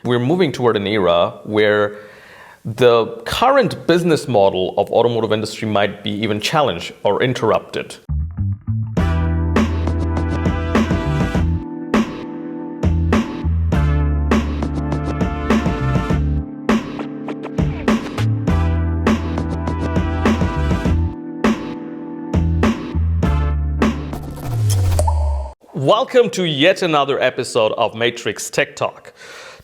We're moving toward an era where the current business model of automotive industry might be even challenged or interrupted. Welcome to yet another episode of Matrickz Tech Talk.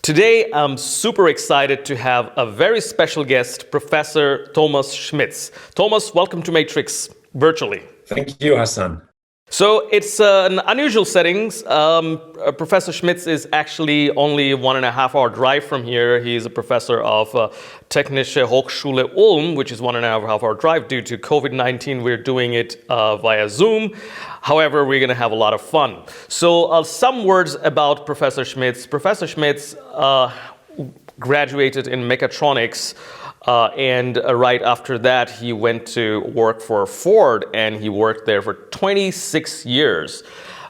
Today, I'm super excited to have a very special guest, Professor Thomas Schmitz. Thomas, welcome to Matrickz virtually. Thank you, Hasan. So it's an unusual settings. Professor Schmitz is actually only 1.5 hour drive from here. He is a professor of Technische Hochschule Ulm, which is 1.5 hour drive. Due to COVID-19, we're doing it via Zoom. However, we're going to have a lot of fun. So some words about Professor Schmitz. Professor Schmitz graduated in mechatronics. And right after that, he went to work for Ford, and he worked there for 26 years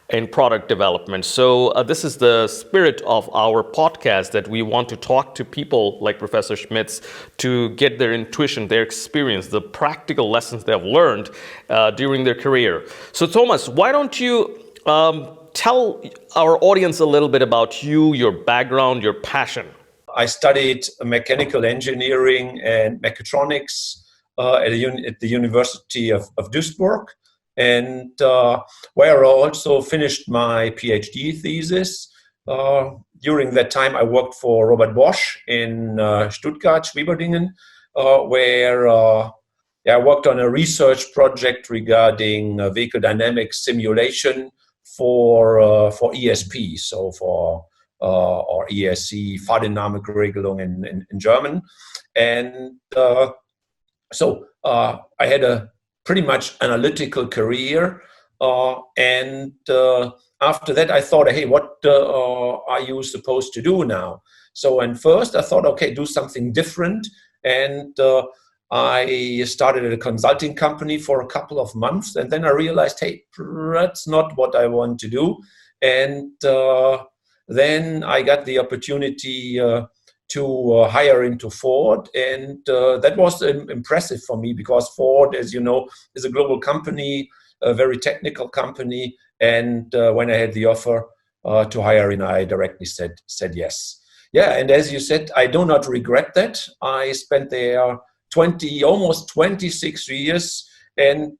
in product development. So this is the spirit of our podcast, that we want to talk to people like Professor Schmitz to get their intuition, their experience, the practical lessons they have learned during their career. So Thomas, why don't you tell our audience a little bit about you, your background, your passion? I studied mechanical engineering and mechatronics at the University of Duisburg, and where I also finished my PhD thesis. During that time, I worked for Robert Bosch in Stuttgart, Schwieberdingen, where I worked on a research project regarding vehicle dynamics simulation for ESP, so for or ESC, Fahrdynamikregelung in German. And so I had a pretty much analytical career. And after that, I thought, hey, what are you supposed to do now? So, and first I thought, okay, do something different. And I started at a consulting company for a couple of months. And then I realized, hey, that's not what I want to do. And then I got the opportunity to hire into Ford, and that was impressive for me, because Ford, as you know, is a global company, a very technical company, and when I had the offer to hire in, I directly said yes. Yeah, and as you said, I do not regret that. I spent there almost 26 years, and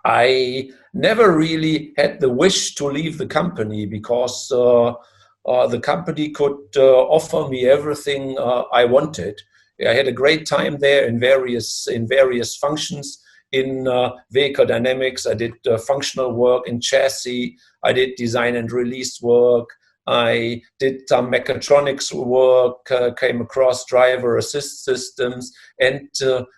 I never really had the wish to leave the company, because the company could offer me everything I wanted. I had a great time there in various functions. In vehicle dynamics, I did functional work. In chassis, I did design and release work. I did some mechatronics work, came across driver assist systems, and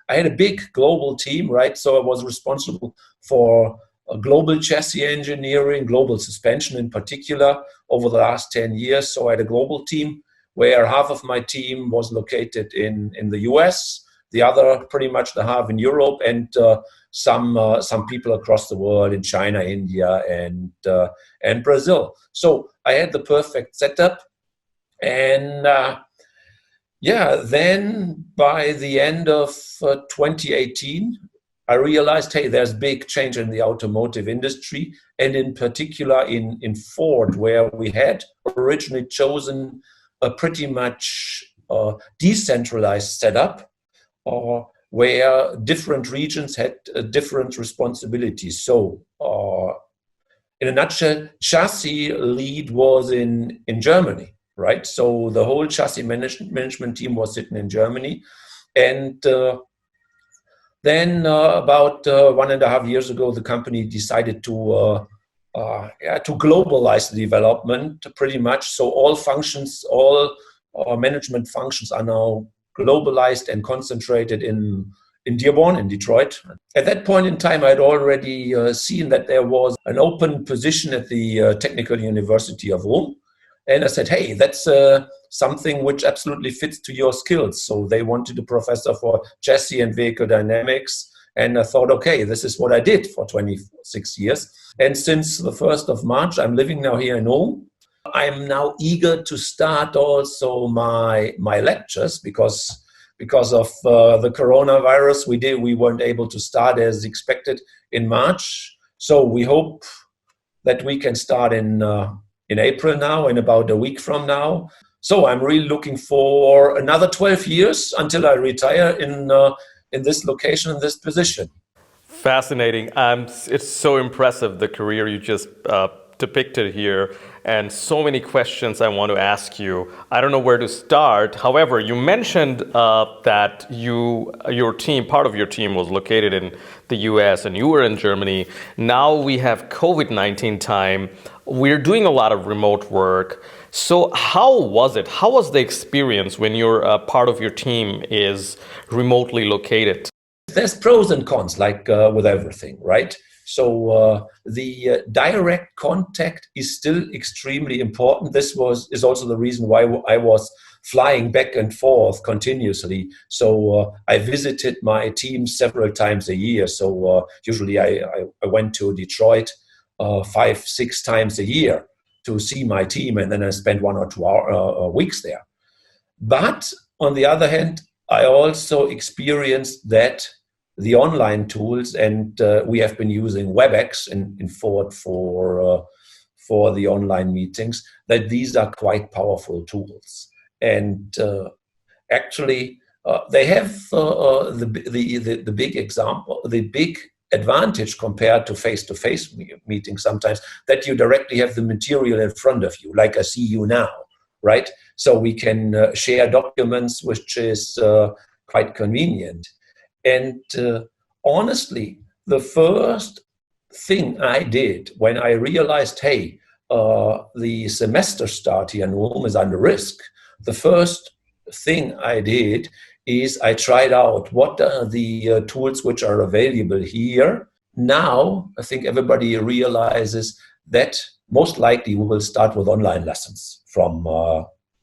I had a big global team, right? So I was responsible for global chassis engineering, global suspension in particular, over the last 10 years. So I had a global team where half of my team was located in the US, the other pretty much the half in Europe, and some people across the world in China, India, and Brazil. So I had the perfect setup. And then by the end of 2018, I realized, hey, there's big change in the automotive industry, and in particular in Ford, where we had originally chosen a pretty much decentralized setup, where different regions had different responsibilities. So in a nutshell, chassis lead was in Germany, right? So the whole chassis management team was sitting in Germany. And then about 1.5 years ago, the company decided to globalize the development pretty much. So all functions, all management functions are now globalized and concentrated in Dearborn, in Detroit. At that point in time, I had already seen that there was an open position at the Technical University of Ulm. And I said, hey, that's something which absolutely fits to your skills. So they wanted a professor for chassis and vehicle dynamics. And I thought, okay, this is what I did for 26 years. And since the 1st of March, I'm living now here in Ulm. I'm now eager to start also my lectures because of the coronavirus. We weren't able to start as expected in March. So we hope that we can start in April now, in about a week from now. So I'm really looking for another 12 years until I retire in this location, in this position. Fascinating. It's so impressive, the career you just depicted here, and so many questions I want to ask you. I don't know where to start. However, you mentioned that your team, part of your team was located in the US and you were in Germany. Now we have COVID-19 time. We're doing a lot of remote work. So how was it? How was the experience when part of your team is remotely located? There's pros and cons, like with everything, right? So the direct contact is still extremely important. This is also the reason why I was flying back and forth continuously. So I visited my team several times a year. So usually I went to Detroit 5-6 times a year to see my team, and then I spent 1 or 2 weeks there. But on the other hand, I also experienced that the online tools, and we have been using WebEx in Ford for the online meetings, that these are quite powerful tools. And actually, they have the big example, the big advantage compared to face-to-face meetings sometimes, that you directly have the material in front of you, like I see you now, right? So we can share documents, which is quite convenient. And honestly, the first thing I did when I realized, hey, the semester start here in Rome is under risk, the first thing I did is I tried out what are the tools which are available here. Now, I think everybody realizes that most likely we will start with online lessons from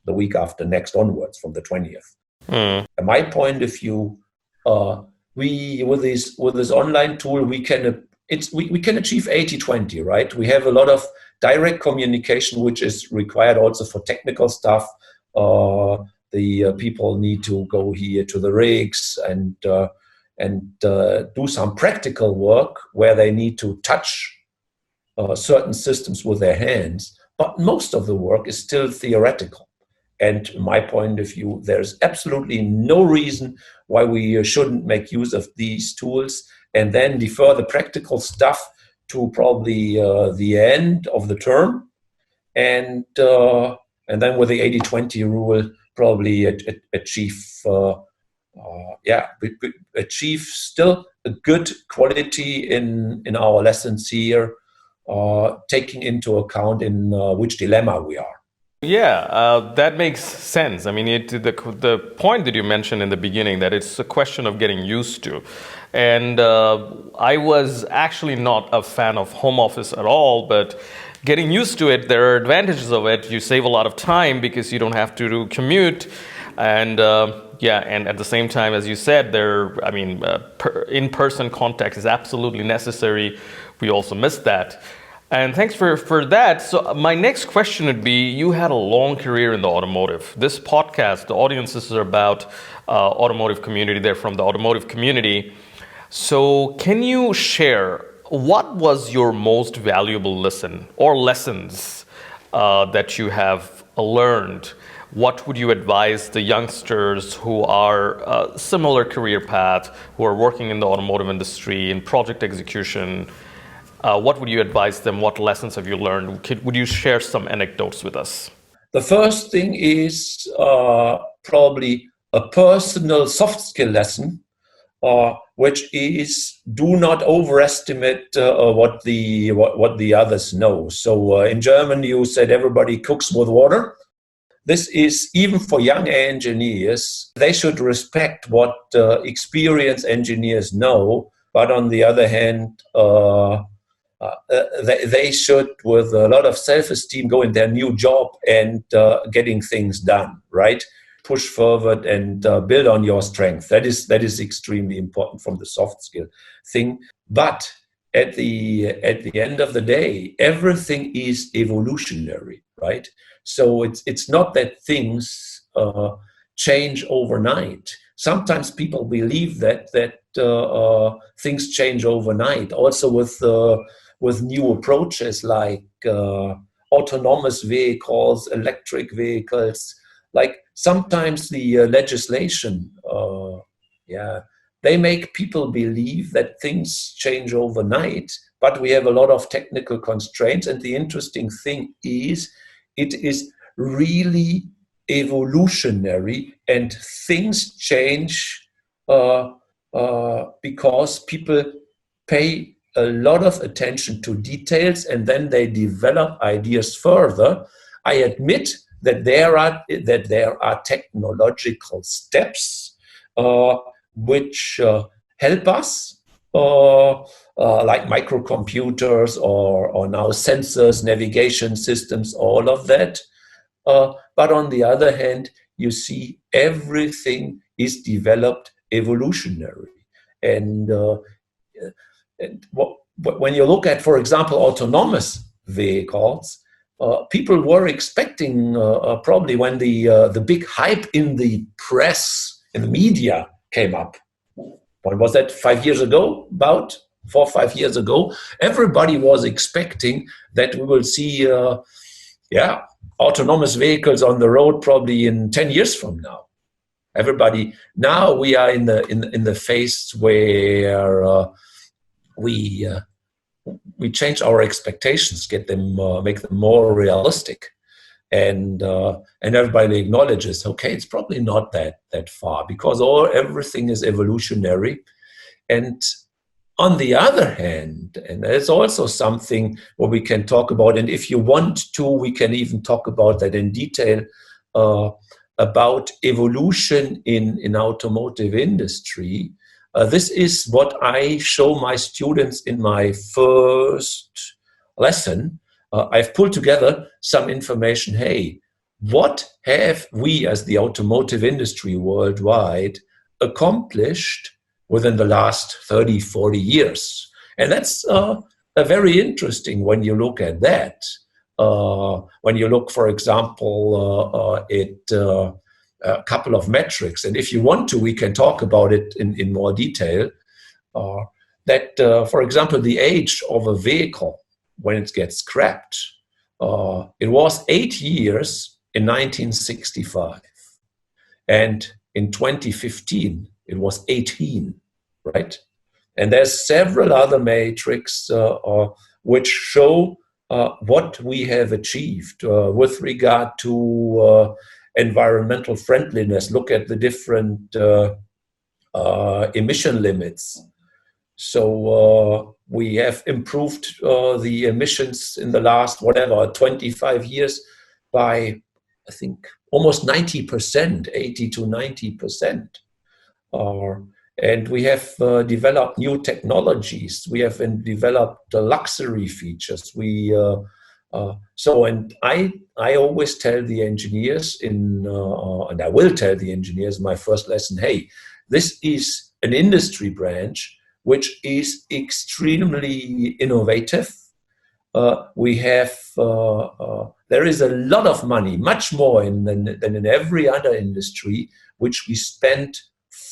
the week after next onwards, from the 20th. From my point of view, we with this online tool we can achieve 80-20, right? We have a lot of direct communication, which is required also for technical stuff. The people need to go here to the rigs and do some practical work where they need to touch certain systems with their hands. But most of the work is still theoretical. And from my point of view, there's absolutely no reason why we shouldn't make use of these tools and then defer the practical stuff to probably the end of the term. And then with the 80-20 rule, probably achieve still a good quality in our lessons here, taking into account in which dilemma we are. Yeah, that makes sense. I mean, the point that you mentioned in the beginning, that it's a question of getting used to. And I was actually not a fan of home office at all, but getting used to it, there are advantages of it. You save a lot of time because you don't have to commute. And and at the same time, as you said, in-person contact is absolutely necessary. We also missed that. And thanks for that. So my next question would be, you had a long career in the automotive. This podcast, the audiences are about automotive community. They're from the automotive community. So can you share, what was your most valuable lesson or lessons that you have learned? What would you advise the youngsters who are similar career path, who are working in the automotive industry, in project execution? What would you advise them? What lessons have you learned? Would you share some anecdotes with us? The first thing is probably a personal soft skill lesson, which is do not overestimate what the others know. So in German, you said everybody cooks with water. This is even for young engineers. They should respect what experienced engineers know, but on the other hand, they should, with a lot of self-esteem, go in their new job and getting things done, right? Push forward and build on your strength. That is extremely important from the soft skill thing. But at the end of the day, everything is evolutionary, right? So it's not that things change overnight. Sometimes people believe that things change overnight. Also with new approaches like autonomous vehicles, electric vehicles. Like sometimes the legislation, they make people believe that things change overnight, but we have a lot of technical constraints. And the interesting thing is, it is really evolutionary, and things change because people pay a lot of attention to details, and then they develop ideas further. I admit that there are technological steps which help us, like microcomputers or now sensors, navigation systems, all of that. But on the other hand, you see everything is developed evolutionary. And when you look at, for example, autonomous vehicles, people were expecting probably when the big hype in the press, in the media came up. When was that? 5 years ago? About 4 or 5 years ago, everybody was expecting that we will see, autonomous vehicles on the road probably in 10 years from now. Everybody, now we are in the phase where we change our expectations, make them more realistic, and everybody acknowledges, okay, it's probably not that far, because everything is evolutionary. And on the other hand, and there's also something where we can talk about, and if you want to, we can even talk about that in detail, about evolution in automotive industry. This is what I show my students in my first lesson. I've pulled together some information. Hey, what have we as the automotive industry worldwide accomplished within the last 30, 40 years? And that's very interesting when you look at that. When you look, for example, at a couple of metrics, and if you want to, we can talk about it in more detail, that, for example, the age of a vehicle when it gets scrapped, it was 8 years in 1965. And in 2015, it was 18, right? And there's several other metrics which show what we have achieved with regard to environmental friendliness. Look at the different emission limits. So we have improved the emissions in the last, 25 years by, I think, almost 90%, 80 to 90%. And we have developed new technologies. We have developed luxury features. And I always tell the engineers and I will tell the engineers in my first lesson, hey, this is an industry branch which is extremely innovative. We have, there is a lot of money, much more than in every other industry, which we spend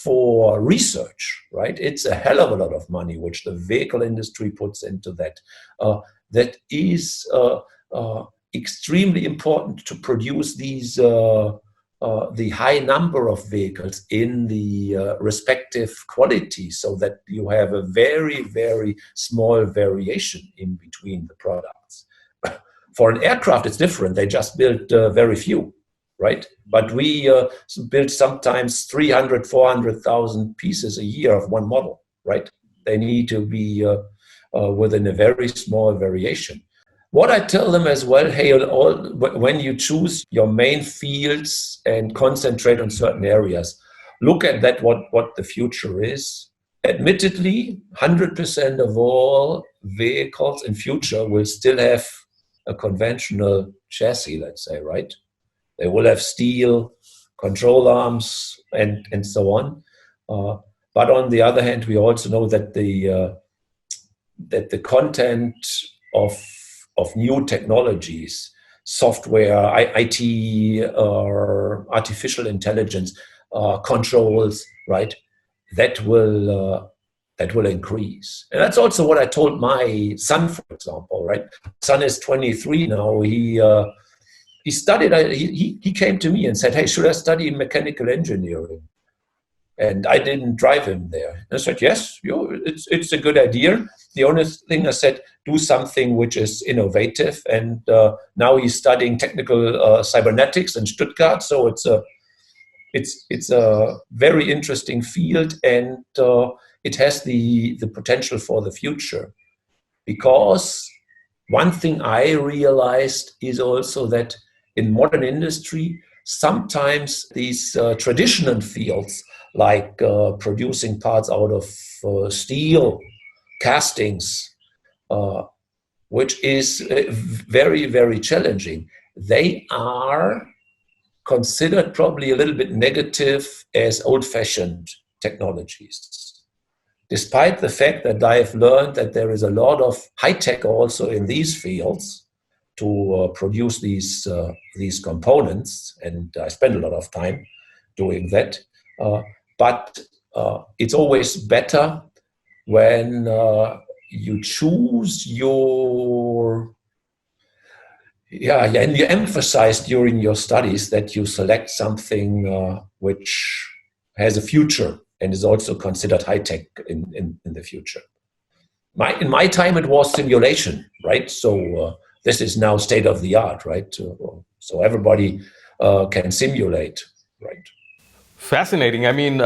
for research, right? It's a hell of a lot of money which the vehicle industry puts into that. That is extremely important to produce these the high number of vehicles in the respective quality, so that you have a very, very small variation in between the products. For an aircraft, it's different. They just build very few, right? But we build sometimes 300, 400,000 pieces a year of one model, right? They need to be within a very small variation. What I tell them as well, hey, when you choose your main fields and concentrate on certain areas, look at that, what the future is. Admittedly, 100% of all vehicles in future will still have a conventional chassis, let's say, right? They will have steel, control arms, and so on. But on the other hand, we also know that the the content of new technologies, software, IT, or artificial intelligence, controls, right? That will increase. And that's also what I told my son, for example, right? Son is 23 now. He studied, he came to me and said, hey, should I study mechanical engineering? And I didn't drive him there. And I said, yes, it's a good idea. The only thing I said, do something which is innovative. And now he's studying technical cybernetics in Stuttgart. So it's a very interesting field, and it has the potential for the future. Because one thing I realized is also that in modern industry, sometimes these traditional fields, like producing parts out of steel, castings, which is very, very challenging, they are considered probably a little bit negative as old-fashioned technologies. Despite the fact that I have learned that there is a lot of high-tech also in these fields to produce these components, and I spend a lot of time doing that. But it's always better when you choose and you emphasize during your studies that you select something which has a future and is also considered high-tech in the future. In my time, it was simulation, right? So this is now state-of-the-art, right? So everybody can simulate, right? Fascinating. I mean,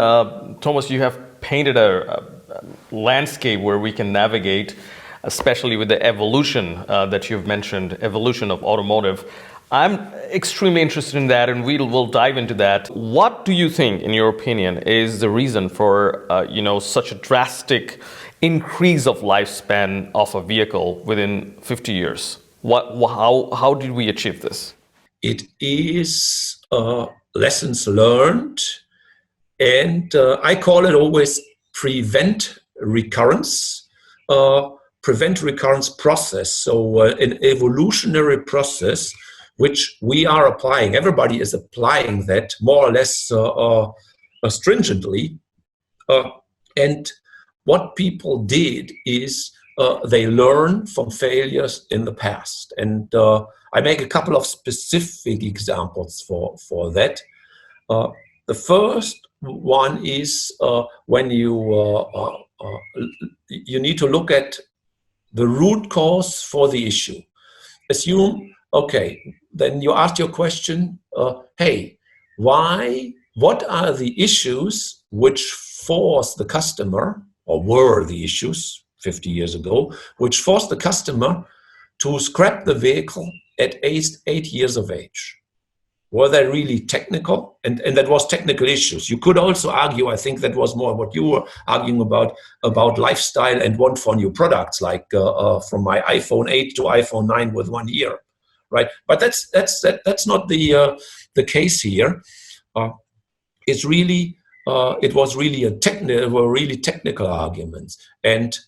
Thomas, you have painted a landscape where we can navigate, especially with the evolution that you've mentioned, evolution of automotive. I'm extremely interested in that, and we'll dive into that. What do you think, in your opinion, is the reason for such a drastic increase of lifespan of a vehicle within 50 years? How did we achieve this? It is lessons learned, and I call it always prevent recurrence. Prevent recurrence process. So an evolutionary process which we are applying. Everybody is applying that more or less stringently. And what people did is they learn from failures in the past. And I make a couple of specific examples for that. The first one is when you need to look at the root cause for the issue. Assume, okay, then you ask your question, hey, what are the issues which force the customer, or were the issues 50 years ago, which forced the customer to scrap the vehicle at 8 years of age? Were they really technical? And that was technical issues. You could also argue, I think that was more what you were arguing about lifestyle and want for new products, like from my iPhone 8 to iPhone 9 with 1 year, right? But that's not the case here. It was really technical arguments. And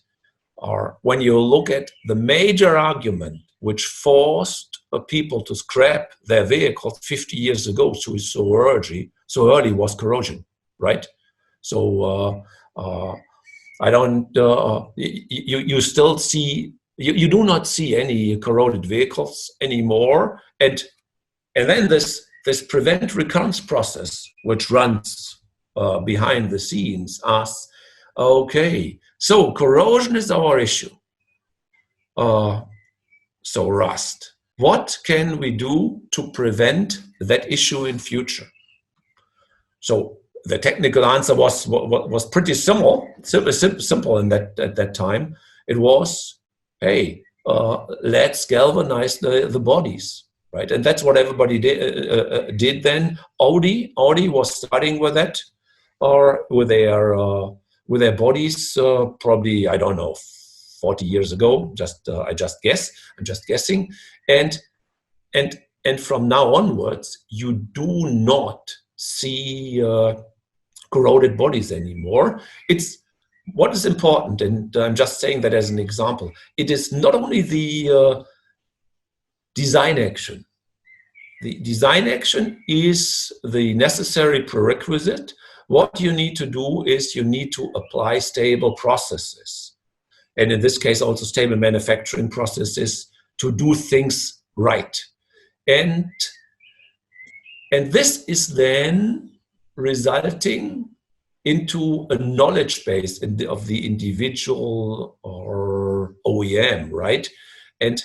when you look at the major argument which forced people to scrap their vehicles 50 years ago, so early was corrosion, right? So I don't. You still see. You do not see any corroded vehicles anymore, and then this prevent recurrence process, which runs behind the scenes, asks, okay, so corrosion is our issue. So rust. What can we do to prevent that issue in future? So the technical answer was pretty simple in at that time. It was, hey, let's galvanize the bodies, right? And that's what everybody did then. Audi was starting with that, or with their bodies, probably, I don't know, 40 years ago. I'm just guessing. And from now onwards, you do not see corroded bodies anymore. It's what is important, and I'm just saying that as an example, it is not only the design action. The design action is the necessary prerequisite. What you need to do is you need to apply stable processes. And in this case, also stable manufacturing processes to do things right. And this is then resulting into a knowledge base of the individual or OEM, right? And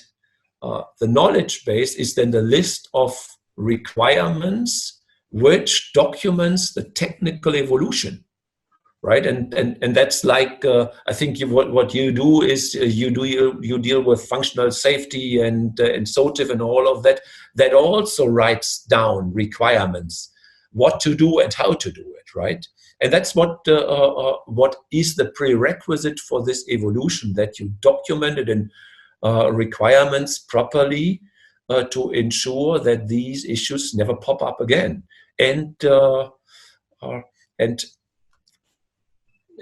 the knowledge base is then the list of requirements which documents the technical evolution, right? And that's like I think what you do is you deal with functional safety and SOTIF and all of that. That also writes down requirements, what to do and how to do it, right? And that's what is the prerequisite for this evolution, that you document it in requirements properly to ensure that these issues never pop up again. And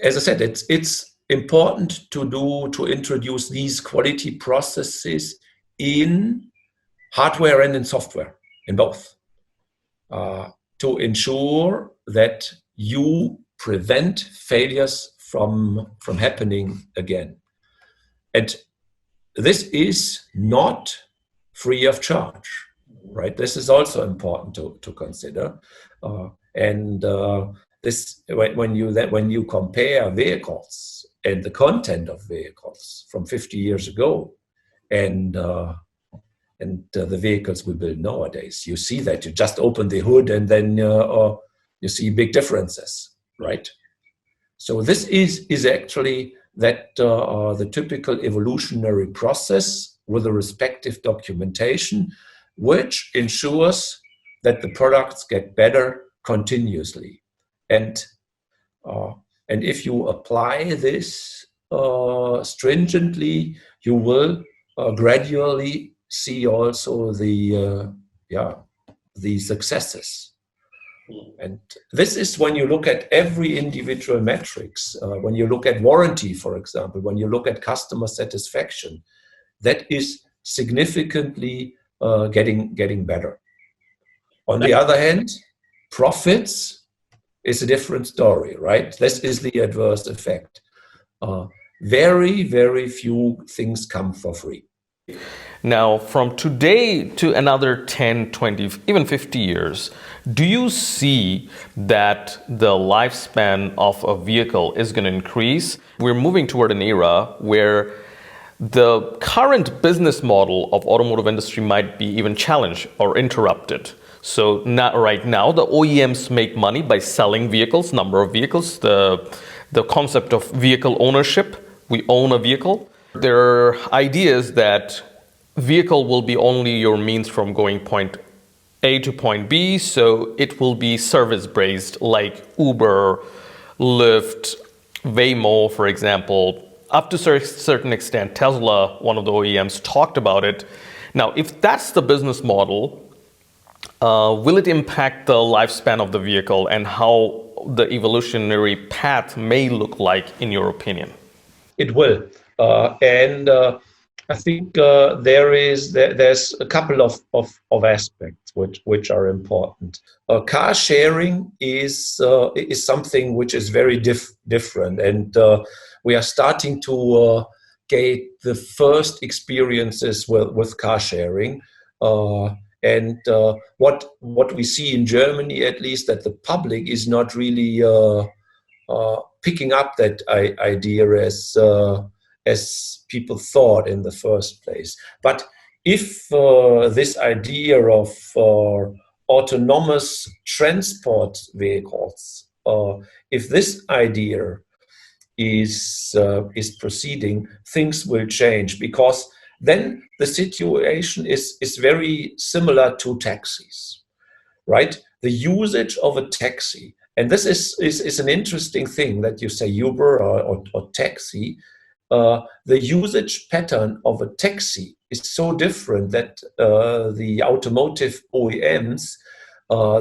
as I said, it's important to introduce these quality processes in hardware and in software, in both, to ensure that you prevent failures from happening again. And this is not free of charge, right? This is also important to consider. This, when you compare vehicles and the content of vehicles from 50 years ago and the vehicles we build nowadays, you see that you just open the hood and then you see big differences, right? So this is actually that the typical evolutionary process with a respective documentation, which ensures that the products get better continuously. And if you apply this stringently, you will gradually see also the successes. And this is when you look at every individual metrics, when you look at warranty, for example, when you look at customer satisfaction, that is significantly getting better. On the other hand, profits is a different story, right? This is the adverse effect. Very, very few things come for free. Now, from today to another 10, 20, even 50 years, do you see that the lifespan of a vehicle is going to increase? We're moving toward an era where the current business model of automotive industry might be even challenged or interrupted. So not right now, the OEMs make money by selling vehicles, number of vehicles, the concept of vehicle ownership. We own a vehicle. There are ideas that vehicle will be only your means from going point A to point B, so it will be service-based like Uber, Lyft, Waymo, for example. Up to a certain extent, Tesla, one of the OEMs, talked about it. Now, if that's the business model, will it impact the lifespan of the vehicle and how the evolutionary path may look like, in your opinion? It will. I think there's a couple of aspects which are important. Car sharing is something which is very different, and we are starting to get the first experiences with car sharing. What we see in Germany, at least, that the public is not really picking up that idea as people thought in the first place. But if this idea of autonomous transport vehicles, if this idea is proceeding, things will change, because then the situation is very similar to taxis, right? The usage of a taxi, and this is an interesting thing that you say Uber or taxi. The usage pattern of a taxi is so different that the automotive OEMs,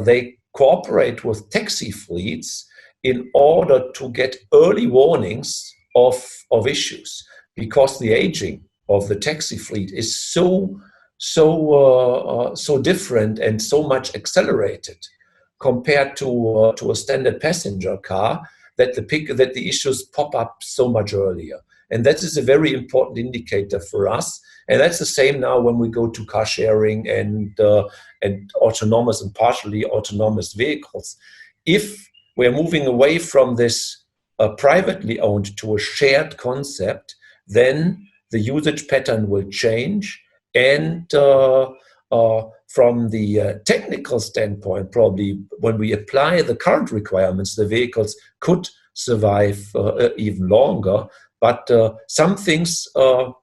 they cooperate with taxi fleets in order to get early warnings of issues, because the aging of the taxi fleet is so different and so much accelerated compared to a standard passenger car, that the issues pop up so much earlier. And that is a very important indicator for us. And that's the same now when we go to car sharing and autonomous and partially autonomous vehicles. If we're moving away from this privately owned to a shared concept, then the usage pattern will change. And from the technical standpoint, probably when we apply the current requirements, the vehicles could survive even longer. But some things are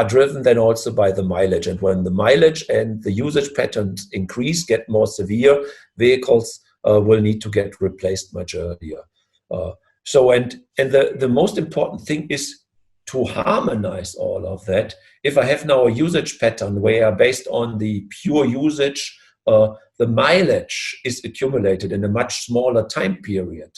driven then also by the mileage. And when the mileage and the usage patterns increase, get more severe, vehicles will need to get replaced much earlier. And the most important thing is to harmonize all of that. If I have now a usage pattern where, based on the pure usage, the mileage is accumulated in a much smaller time period,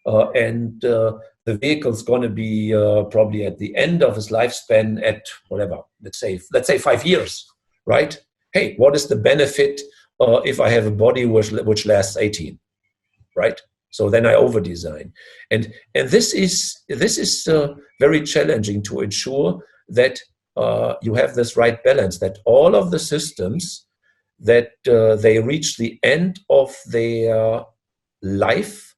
and the vehicle's going to be probably at the end of its lifespan at whatever, let's say 5 years, right? Hey, what is the benefit if I have a body which lasts 18, right? So then I over-design, and this is very challenging to ensure that you have this right balance, that all of the systems, that they reach the end of their life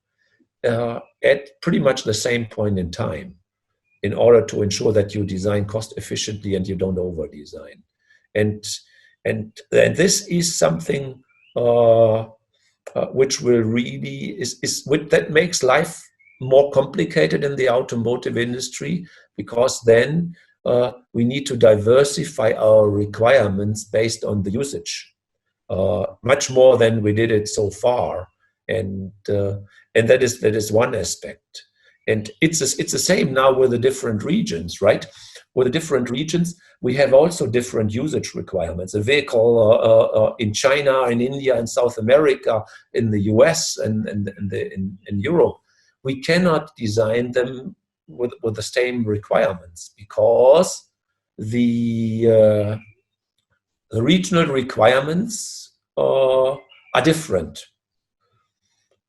at pretty much the same point in time, in order to ensure that you design cost efficiently and you don't over-design. And this is something which will really that makes life more complicated in the automotive industry, because then we need to diversify our requirements based on the usage much more than we did it so far, and that is one aspect. And it's the same now with the different regions, right? With the different regions, we have also different usage requirements. A vehicle in China, in India, in South America, in the US, and in Europe, we cannot design them with the same requirements, because the regional requirements are different.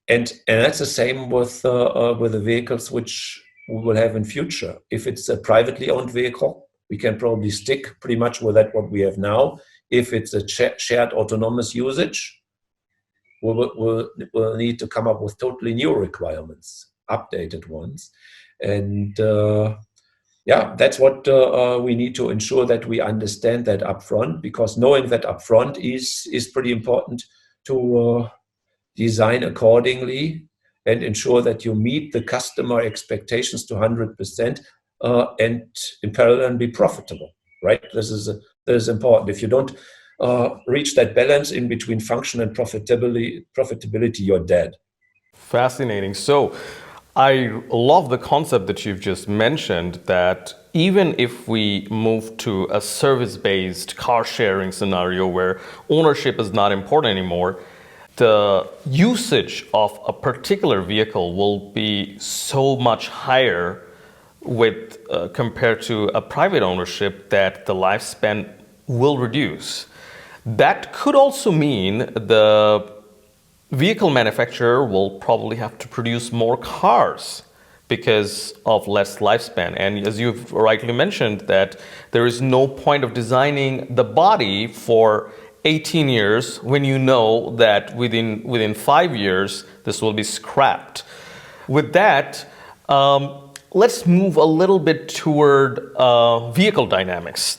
And that's the same with the vehicles which we will have in future. If it's a privately owned vehicle, we can probably stick pretty much with what we have now. If it's a shared autonomous usage, we'll need to come up with totally new requirements, updated ones. And that's what we need to ensure, that we understand that upfront, because knowing that upfront is pretty important to design accordingly and ensure that you meet the customer expectations to 100%, and in parallel be profitable, right? This is important. If you don't reach that balance in between function and profitability, you're dead. Fascinating. So I love the concept that you've just mentioned, that even if we move to a service-based car sharing scenario where ownership is not important anymore, the usage of a particular vehicle will be so much higher with compared to a private ownership, that the lifespan will reduce. That could also mean the vehicle manufacturer will probably have to produce more cars because of less lifespan. And as you've rightly mentioned, that there is no point of designing the body for 18 years when you know that within 5 years this will be scrapped. With that, let's move a little bit toward vehicle dynamics,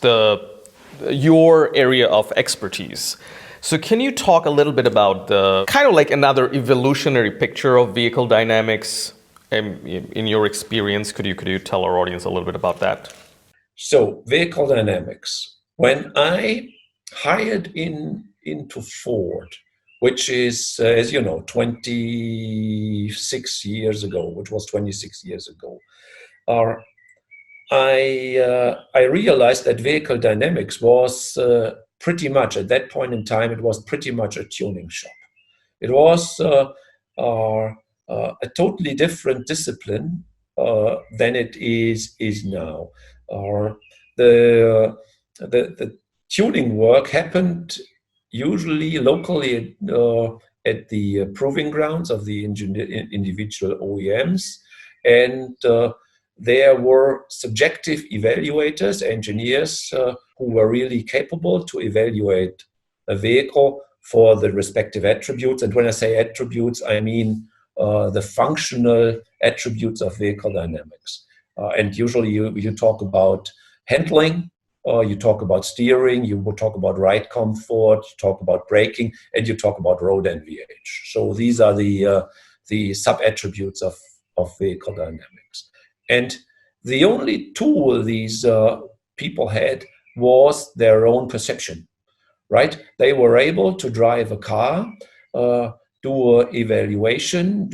your area of expertise. So can you talk a little bit about the kind of like another evolutionary picture of vehicle dynamics in your experience? Could you tell our audience a little bit about that? So vehicle dynamics. When I hired into Ford, which is, as you know, 26 years ago, I realized that vehicle dynamics was pretty much, at that point in time, it was pretty much a tuning shop. It was a totally different discipline than it is now. The tuning work happened usually locally at the proving grounds of the individual OEMs, and there were subjective evaluators, engineers who were really capable to evaluate a vehicle for the respective attributes. And when I say attributes, I mean the functional attributes of vehicle dynamics. And usually you talk about handling, you talk about steering, you will talk about ride comfort, you talk about braking, and you talk about road NVH. So these are the sub-attributes of vehicle dynamics. And the only tool these people had was their own perception, right? They were able to drive a car, do an evaluation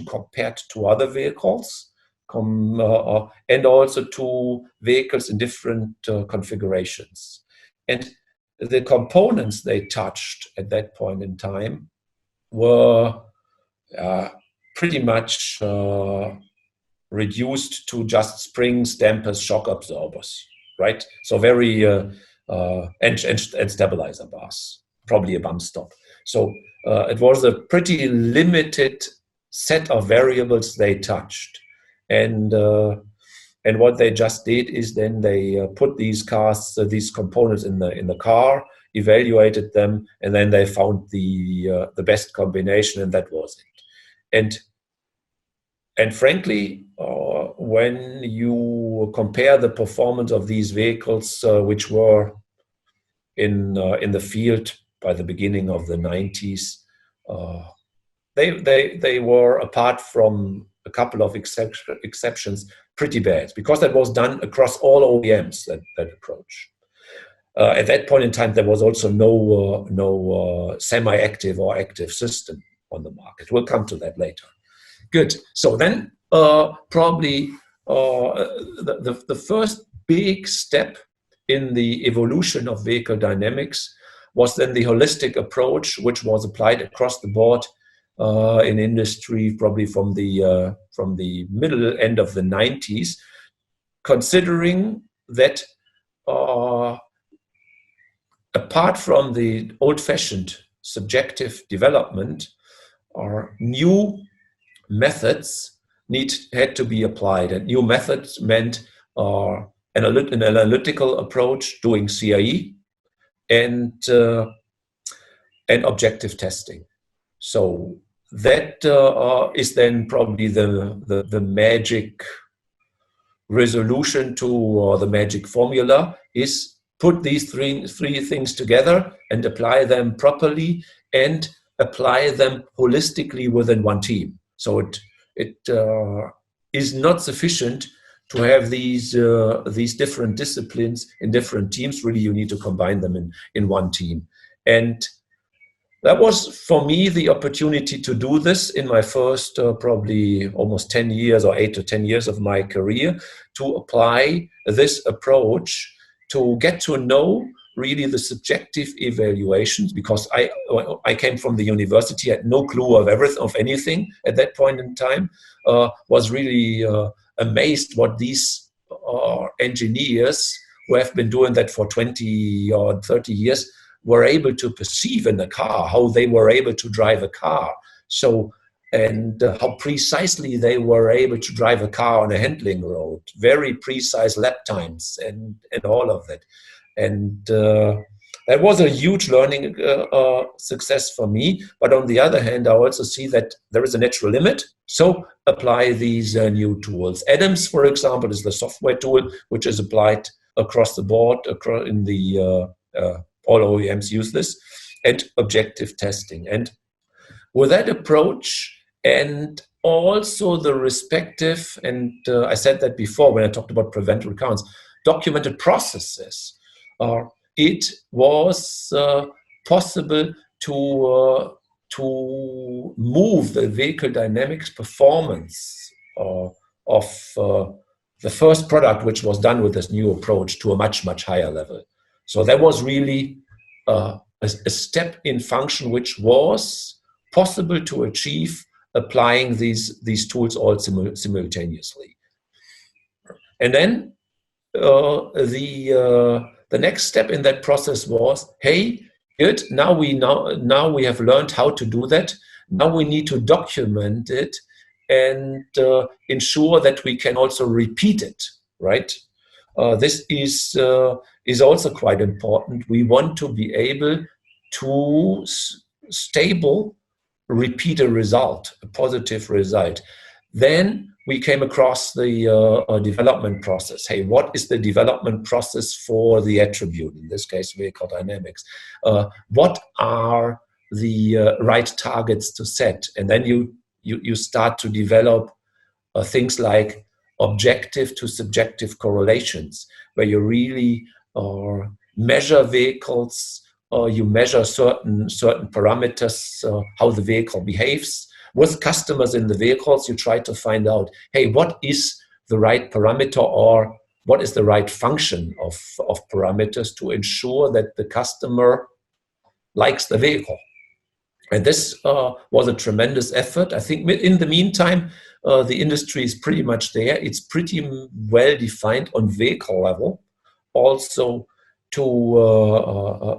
compared to other vehicles, and also to vehicles in different configurations. And the components they touched at that point in time were pretty much reduced to just springs, dampers, shock absorbers, right? So very and stabilizer bars, probably a bump stop. So it was a pretty limited set of variables they touched, and what they just did is then they put these cars, these components in the car, evaluated them, and then they found the best combination, and that was it. And frankly, when you compare the performance of these vehicles, which were in the field by the beginning of the 90s, they were, apart from a couple of exceptions, pretty bad, because that was done across all OEMs, that approach. At that point in time, there was also no semi-active or active system on the market. We'll come to that later. Good. So then probably the first big step in the evolution of vehicle dynamics was then the holistic approach, which was applied across the board in industry, probably from the middle end of the 90s, considering that apart from the old-fashioned subjective development, new methods had to be applied. And new methods meant an analytical approach, doing CIE, and objective testing. So that is then probably the magic resolution to, or the magic formula, is put these three things together and apply them properly and apply them holistically within one team. So it is not sufficient to have these different disciplines in different teams. Really, you need to combine them in one team. And that was, for me, the opportunity to do this in my first probably almost 10 years or 8 to 10 years of my career, to apply this approach to get to know really the subjective evaluations, because I came from the university, had no clue of anything at that point in time, was really amazed what these engineers who have been doing that for 20 or 30 years were able to perceive in the car, how they were able to drive a car. So, and how precisely they were able to drive a car on a handling road, very precise lap times and all of that. And that was a huge learning success for me. But on the other hand, I also see that there is a natural limit. So apply these new tools. Adams, for example, is the software tool which is applied across the board. In the all OEMs use this, and objective testing. And with that approach, and also the respective, and I said that before when I talked about prevent recurrence, documented processes, it was possible to move the vehicle dynamics performance of the first product, which was done with this new approach, to a much, much higher level. So that was really a step in function which was possible to achieve applying these tools all simultaneously. And then the next step in that process was, hey, good, now we have learned how to do that. Now we need to document it and ensure that we can also repeat it, right? This is also quite important. We want to be able to stable repeat a result, a positive result. Then we came across the development process. Hey, what is the development process for the attribute? In this case, vehicle dynamics. What are the right targets to set? And then you start to develop things like objective to subjective correlations, where you really measure vehicles, you measure certain parameters, how the vehicle behaves. With customers in the vehicles, you try to find out, hey, what is the right parameter or what is the right function of parameters to ensure that the customer likes the vehicle. And this was a tremendous effort. I think in the meantime, the industry is pretty much there. It's pretty well defined on vehicle level, also to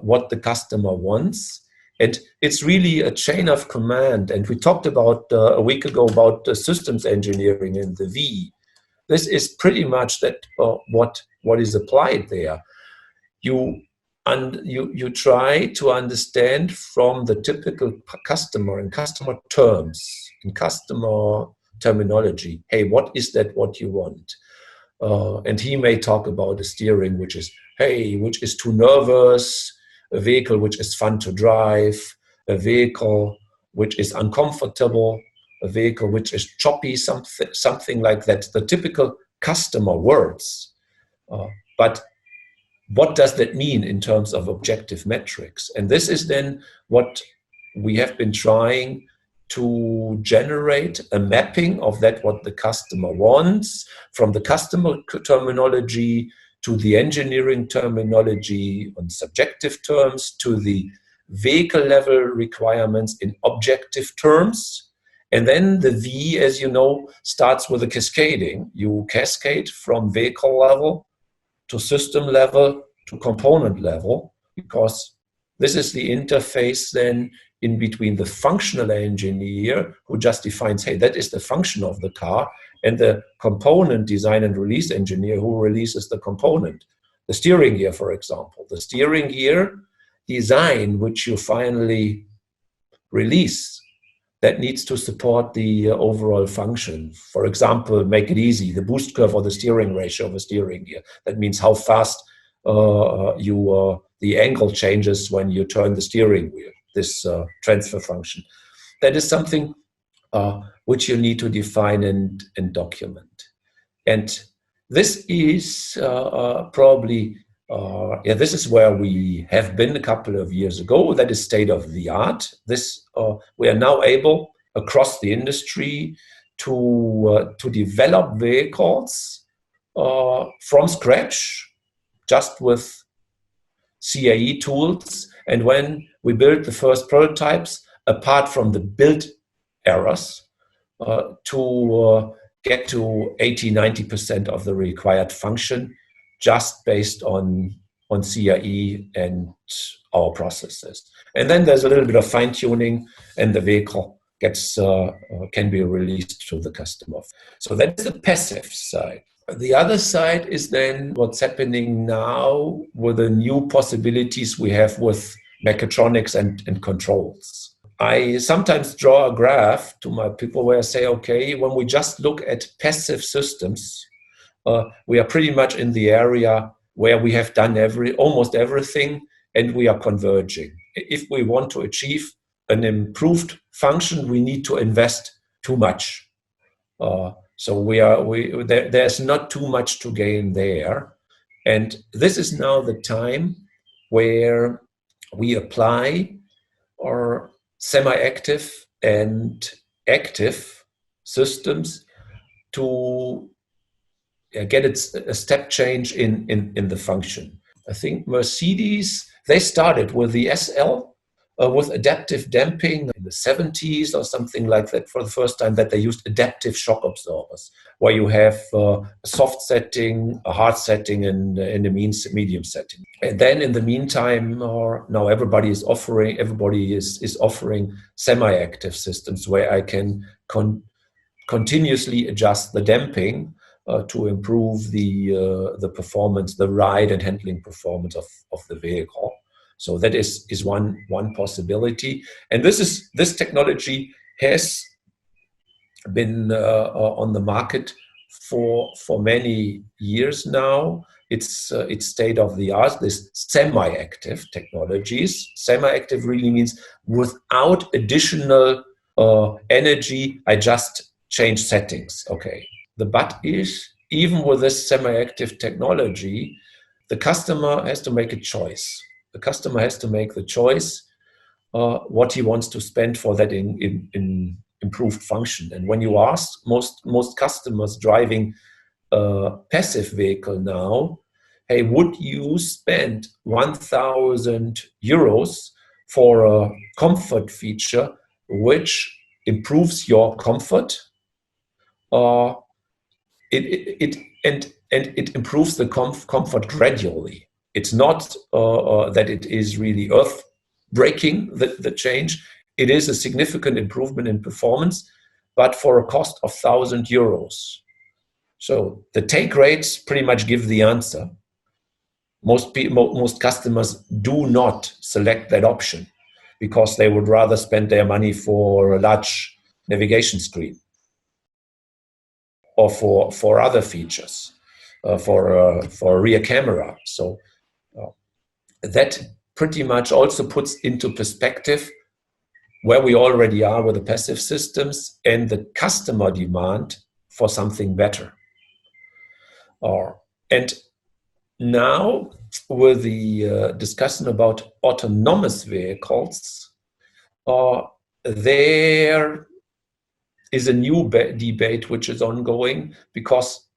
what the customer wants. And it's really a chain of command. And we talked about a week ago about systems engineering in the V. This is pretty much that what is applied there. You try to understand from the typical customer in customer terms, in customer terminology, hey, what is that what you want? And he may talk about a steering which is too nervous, a vehicle which is fun to drive, a vehicle which is uncomfortable, a vehicle which is choppy, something like that, the typical customer words. But what does that mean in terms of objective metrics? And this is then what we have been trying to generate a mapping of that, what the customer wants, from the customer terminology to the engineering terminology on subjective terms, to the vehicle level requirements in objective terms. And then the V, as you know, starts with a cascading. You cascade from vehicle level to system level to component level, because this is the interface then in between the functional engineer who just defines, hey, that is the function of the car, and the component design and release engineer who releases the component. The steering gear, for example. The steering gear design, which you finally release, that needs to support the overall function. For example, make it easy, the boost curve or the steering ratio of a steering gear. That means how fast the angle changes when you turn the steering wheel, this transfer function. That is something which you need to define and document. And this is probably, this is where we have been a couple of years ago. That is state of the art. This we are now able across the industry to develop vehicles from scratch, just with CAE tools. And when we build the first prototypes, apart from the build errors, to get to 80-90% of the required function, just based on CAE and our processes. And then there's a little bit of fine-tuning, and the vehicle can be released to the customer. So that's the passive side. The other side is then what's happening now with the new possibilities we have with mechatronics and controls. I sometimes draw a graph to my people where I say, okay, when we just look at passive systems, we are pretty much in the area where we have done almost everything, and we are converging. If we want to achieve an improved function, we need to invest too much. So there's not too much to gain there. And this is now the time where we apply our semi-active and active systems to get a step change in the function. I think Mercedes, they started with the SL with adaptive damping in the 70s or something like that for the first time, that they used adaptive shock absorbers, where you have a soft setting, a hard setting, and a medium setting. And then in the meantime, now everybody is offering semi-active systems where I can continuously adjust the damping to improve the performance, the ride and handling performance of the vehicle. So that is one possibility. And this technology has been on the market for many years now. It's state of the art. This semi-active technologies. Semi-active really means without additional energy, I just change settings. Okay. The but is, even with this semi-active technology, the customer has to make a choice. The customer has to make the choice what he wants to spend for that in improved function. And when you ask most customers driving a passive vehicle now, hey, would you spend 1,000 euros for a comfort feature which improves your comfort? It improves the comfort gradually. It's not that it is really earth-breaking, the change. It is a significant improvement in performance, but for a cost of 1,000 euros. So the take rates pretty much give the answer. Most customers do not select that option because they would rather spend their money for a large navigation screen or for other features, for a rear camera. So that pretty much also puts into perspective where we already are with the passive systems and the customer demand for something better. And now with the discussion about autonomous vehicles, there is a new debate which is ongoing, because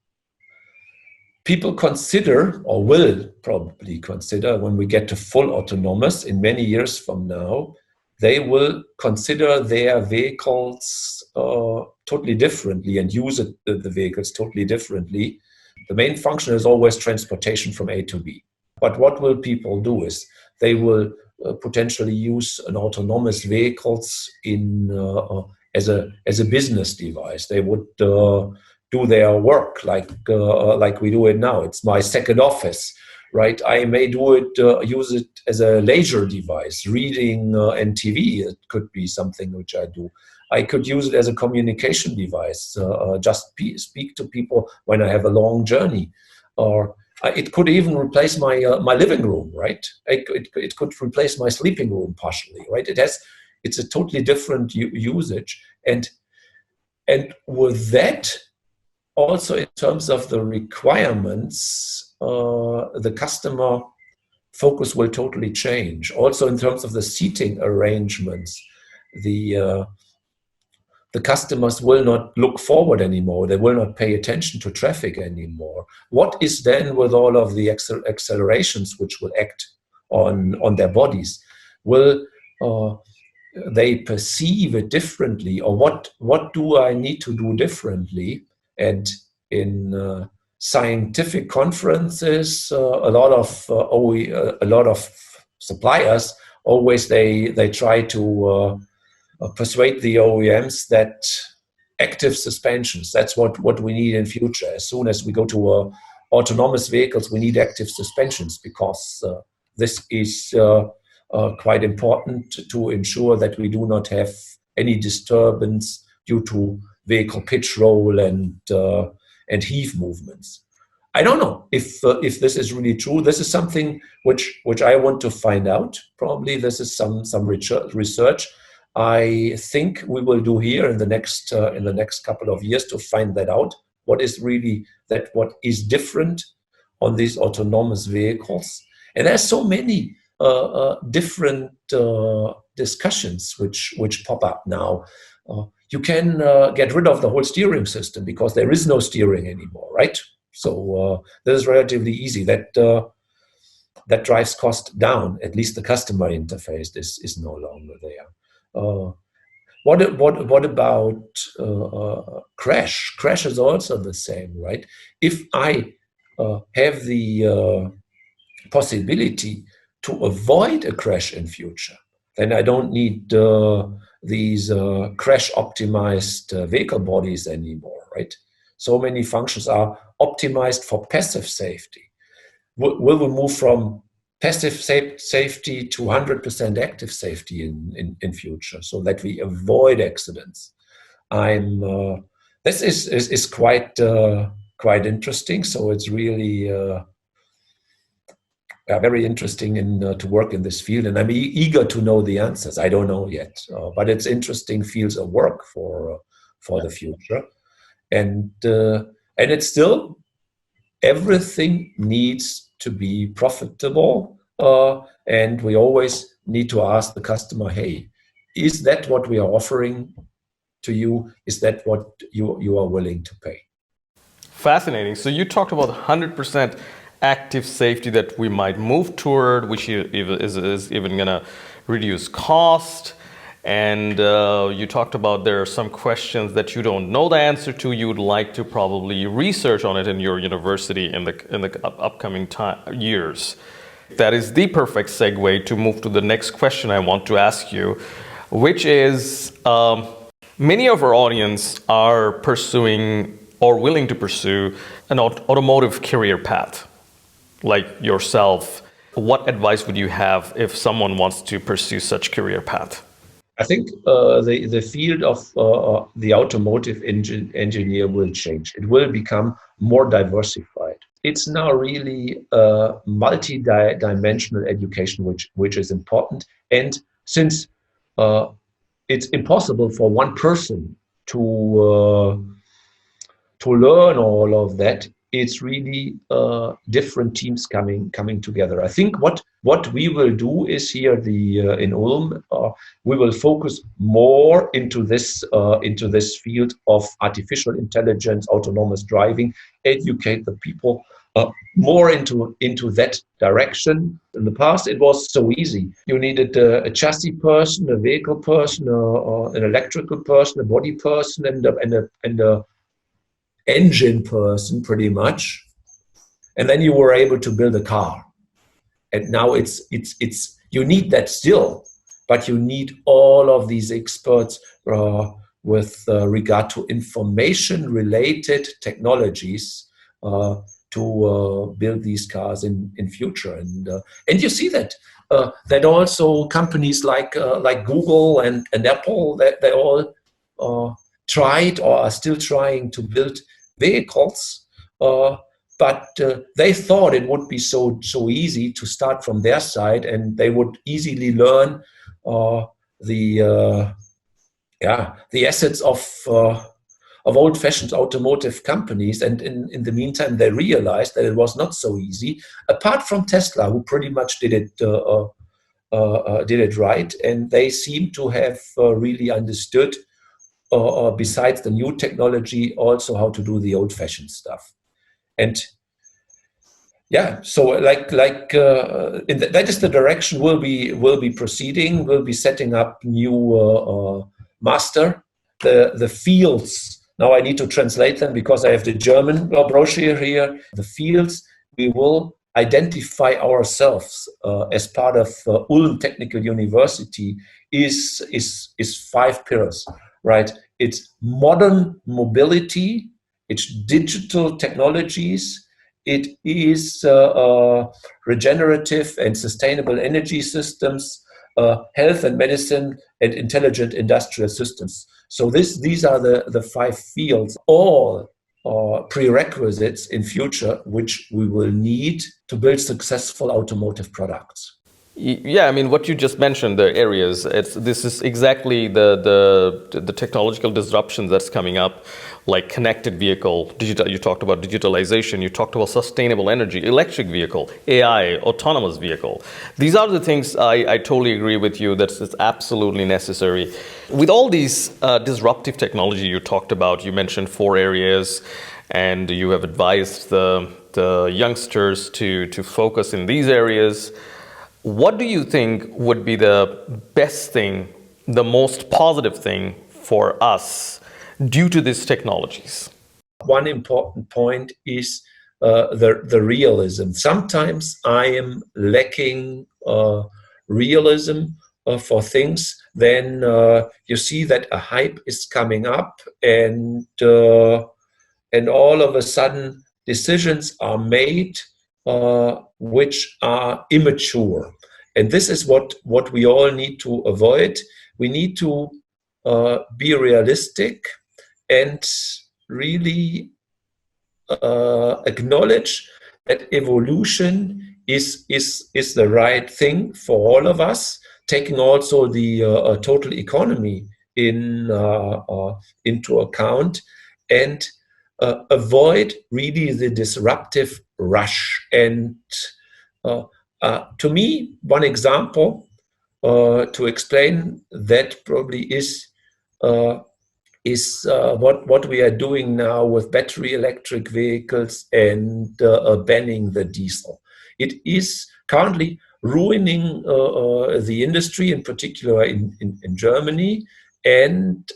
people consider, or will probably consider, when we get to full autonomous in many years from now, they will consider their vehicles totally differently and use the vehicles totally differently. The main function is always transportation from A to B. But what will people do is they will potentially use an autonomous vehicles as a business device. They would do their work like we do it now. It's my second office, right? I may use it as a leisure device, reading and TV. It could be something which I do. I could use it as a communication device, just speak to people when I have a long journey. Or it could even replace my living room, right? It could replace my sleeping room partially, right? It's a totally different usage. And with that, also in terms of the requirements, the customer focus will totally change. Also in terms of the seating arrangements, the customers will not look forward anymore. They will not pay attention to traffic anymore. What is then with all of the accelerations which will act on their bodies? Will they perceive it differently, or what do I need to do differently? And in scientific conferences, a lot of suppliers always they try to persuade the OEMs that active suspensions, that's what we need in future. As soon as we go to autonomous vehicles, we need active suspensions, because this is quite important to ensure that we do not have any disturbance due to vehicle pitch roll and heave movements. I don't know if this is really true. This is something which I want to find out. Probably this is some research I think we will do here in the next couple of years to find that out. What is different on these autonomous vehicles? And there's so many different discussions which pop up now. You can get rid of the whole steering system because there is no steering anymore, right? So this is relatively easy. That that drives cost down. At least the customer interface is no longer there. What about crash? Crash is also the same, right? If I have the possibility to avoid a crash in future, then I don't need these crash optimized vehicle bodies anymore, right? So many functions are optimized for passive safety. Will we move from passive safety to 100% active safety in future, so that we avoid accidents? This is quite interesting. So it's really very interesting to work in this field, and I'm eager to know the answers. I don't know yet, but it's interesting fields of work for the future, and it's still, everything needs to be profitable, and we always need to ask the customer, hey, is that what we are offering to you? Is that what you are willing to pay? Fascinating. So you talked about 100% active safety that we might move toward, which is even going to reduce cost. And you talked about there are some questions that you don't know the answer to. You would like to probably research on it in your university in the upcoming years. That is the perfect segue to move to the next question I want to ask you, which is many of our audience are pursuing or willing to pursue an automotive career path, like yourself. What advice would you have if someone wants to pursue such career path? I think the field of the automotive engineer will change. It will become more diversified. It's now really multi-dimensional education, which is important. And since it's impossible for one person to learn all of that, it's really different teams coming together. I think what we will do is here in Ulm, we will focus more into this field of artificial intelligence, autonomous driving, educate the people more into that direction. In the past, it was so easy. You needed a chassis person, a vehicle person, an electrical person, a body person, and a engine person, pretty much, and then you were able to build a car. And now it's you need that still, but you need all of these experts with regard to information related technologies to build these cars in future. And you see that also companies like Google and Apple, they all tried or are still trying to build vehicles, but they thought it would be so easy to start from their side, and they would easily learn the assets of old-fashioned automotive companies. And in the meantime, they realized that it was not so easy. Apart from Tesla, who pretty much did it right, and they seem to have really understood, besides the new technology, also how to do the old-fashioned stuff. And so that is the direction we'll be proceeding. We'll be setting up new master the fields. Now I need to translate them because I have the German brochure here. The fields we will identify ourselves as part of Ulm Technical University is 5 pillars. Right, it's modern mobility, it's digital technologies, it is regenerative and sustainable energy systems, health and medicine, and intelligent industrial systems. So these are the 5 fields, all prerequisites in future, which we will need to build successful automotive products. Yeah, I mean, what you just mentioned, the areas, this is exactly the technological disruption that's coming up, like connected vehicle, you talked about digitalization, you talked about sustainable energy, electric vehicle, AI, autonomous vehicle. These are the things I totally agree with you that it's absolutely necessary. With all these disruptive technology you talked about, you mentioned 4 areas, and you have advised the the youngsters to focus in these areas. What do you think would be the best thing, the most positive thing for us due to these technologies? One important point is the realism. Sometimes I am lacking realism for things. Then you see that a hype is coming up, and all of a sudden decisions are made which are immature. And this is what we all need to avoid. We need to be realistic and really acknowledge that evolution is the right thing for all of us, taking also the total economy into account, and avoid really the disruptive rush. And to me, one example to explain that probably is what we are doing now with battery electric vehicles and banning the diesel. It is currently ruining the industry, in particular in Germany, and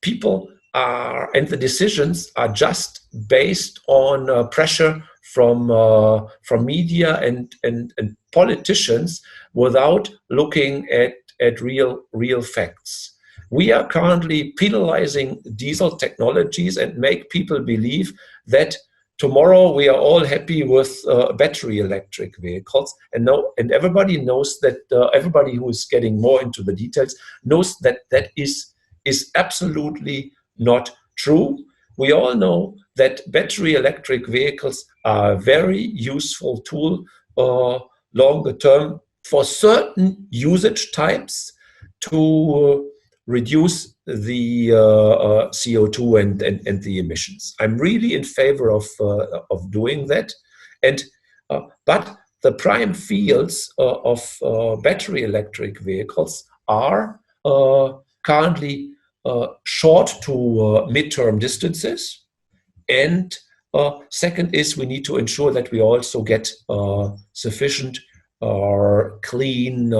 people are, and the decisions are just based on pressure from media and politicians without looking at real facts. We are currently penalizing diesel technologies and make people believe that tomorrow we are all happy with battery electric vehicles, and everybody knows that everybody who is getting more into the details knows that that is absolutely not true. We all know that battery electric vehicles are a very useful tool longer term for certain usage types to reduce the CO2 and the emissions. I'm really in favor of doing that. And but the prime fields of battery electric vehicles are currently short to midterm distances. And second is we need to ensure that we also get sufficient clean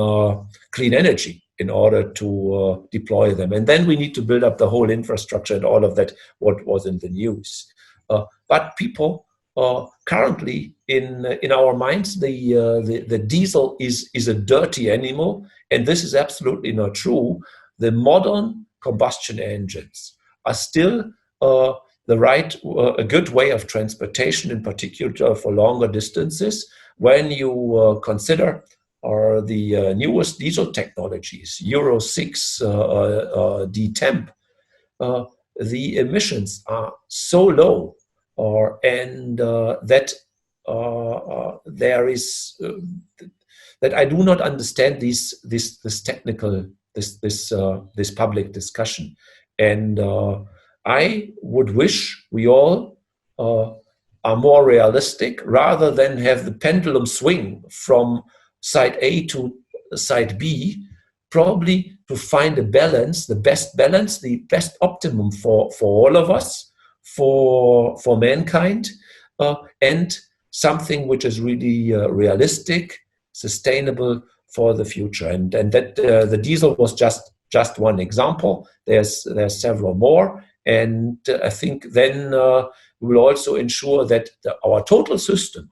energy in order to deploy them. And then we need to build up the whole infrastructure and all of that, what was in the news. But people currently in our minds, the diesel is a dirty animal, and this is absolutely not true. The modern combustion engines are still a good way of transportation, in particular for longer distances. When you consider the newest diesel technologies, Euro 6, D-Temp, the emissions are so low, and that there is that I do not understand this technical this public discussion, and I would wish we all are more realistic rather than have the pendulum swing from side A to side B, probably to find a balance, the best optimum for all of us, for mankind, and something which is really realistic, sustainable for the future. And that the diesel was just one example. There's several more, and I think then we will also ensure that our total system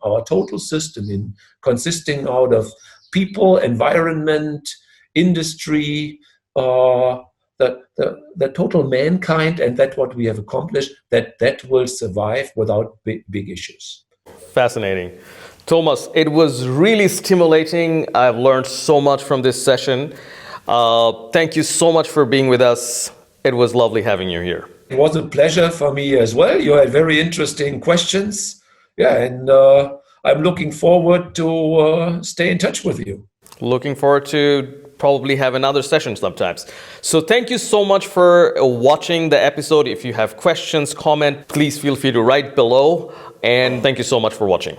in consisting out of people, environment, industry, the total mankind, and that what we have accomplished, that will survive without big issues. Fascinating. Thomas, it was really stimulating. I've learned so much from this session. Thank you so much for being with us. It was lovely having you here. It was a pleasure for me as well. You had very interesting questions. Yeah, and I'm looking forward to stay in touch with you. Looking forward to probably have another session sometimes. So thank you so much for watching the episode. If you have questions, comment, please feel free to write below. And thank you so much for watching.